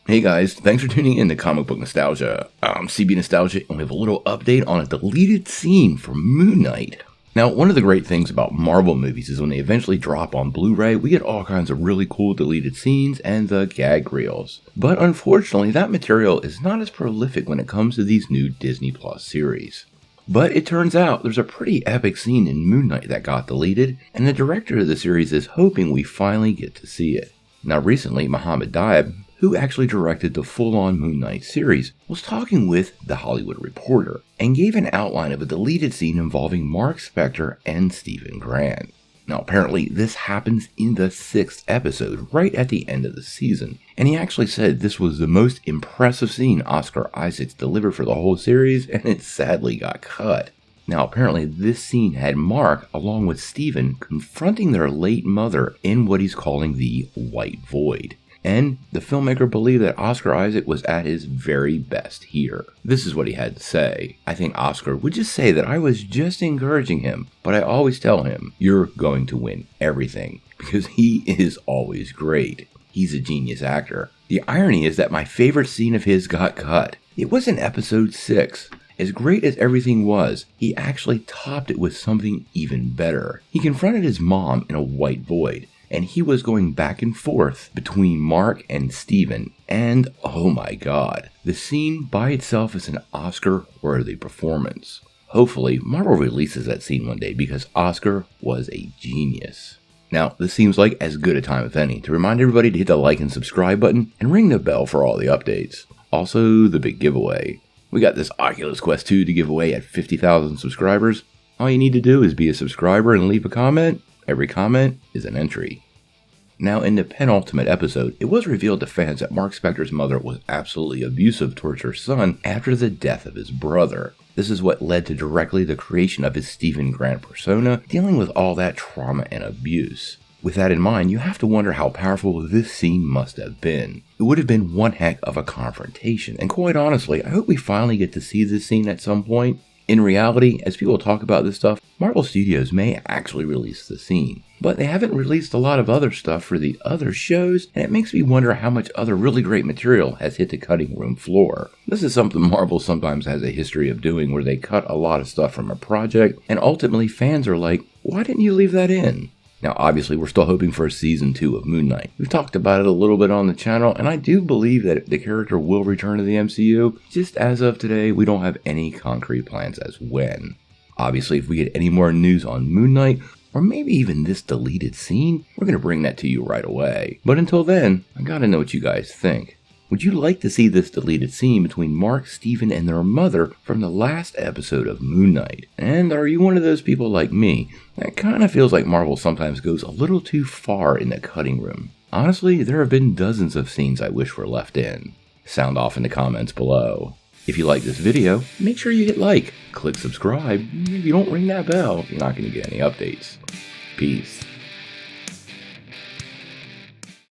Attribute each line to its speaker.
Speaker 1: Hey guys, thanks for tuning in to Comic Book Nostalgia. I'm CB Nostalgia, and we have a little update on a deleted scene from Moon Knight. Now, one of the great things about Marvel movies is when they eventually drop on Blu-ray, we get all kinds of really cool deleted scenes and the gag reels. But unfortunately, that material is not as prolific when it comes to these new Disney Plus series. But it turns out there's a pretty epic scene in Moon Knight that got deleted, and the director of the series is hoping we finally get to see it. Now recently, Mohammed Diab, who actually directed the full-on Moon Knight series, was talking with The Hollywood Reporter and gave an outline of a deleted scene involving Marc, Spector, and Stephen Grant. Now apparently this happens in the 6th episode, right at the end of the season, and he actually said this was the most impressive scene Oscar Issacs delivered for the whole series, and it sadly got cut. Now apparently this scene had Marc, along with Stephen, confronting their late mother in what he's calling the White Void. And the filmmaker believed that Oscar Isaac was at his very best here. This is what he had to say. I think Oscar would just say that I was just encouraging him, but I always tell him, you're going to win everything, because he is always great. He's a genius actor. The irony is that my favorite scene of his got cut. It was in episode 6. As great as everything was, he actually topped it with something even better. He confronted his mom in a white void, and he was going back and forth between Marc and Stephen, and oh my god, the scene by itself is an Oscar-worthy performance. Hopefully, Marvel releases that scene one day because Oscar was a genius. Now, this seems like as good a time as any to remind everybody to hit the like and subscribe button and ring the bell for all the updates. Also, the big giveaway. We got this Oculus Quest 2 to give away at 50,000 subscribers. All you need to do is be a subscriber and leave a comment. Every comment is an entry. Now, in the penultimate episode, it was revealed to fans that Marc Spector's mother was absolutely abusive towards her son after the death of his brother. This is what led to directly the creation of his Stephen Grant persona, dealing with all that trauma and abuse. With that in mind, you have to wonder how powerful this scene must have been. It would have been one heck of a confrontation, and quite honestly, I hope we finally get to see this scene at some point. In reality, as people talk about this stuff, Marvel Studios may actually release the scene, but they haven't released a lot of other stuff for the other shows, and it makes me wonder how much other really great material has hit the cutting room floor. This is something Marvel sometimes has a history of doing, where they cut a lot of stuff from a project, and ultimately fans are like, why didn't you leave that in? Now obviously we're still hoping for a season 2 of Moon Knight. We've talked about it a little bit on the channel, and I do believe that the character will return to the MCU. Just as of today, we don't have any concrete plans as when. Obviously, if we get any more news on Moon Knight, or maybe even this deleted scene, we're going to bring that to you right away. But until then, I gotta know what you guys think. Would you like to see this deleted scene between Marc, Stephen, and their mother from the last episode of Moon Knight? And are you one of those people like me that kind of feels like Marvel sometimes goes a little too far in the cutting room? Honestly, there have been dozens of scenes I wish were left in. Sound off in the comments below. If you like this video, make sure you hit like, click subscribe, and if you don't ring that bell, you're not going to get any updates. Peace.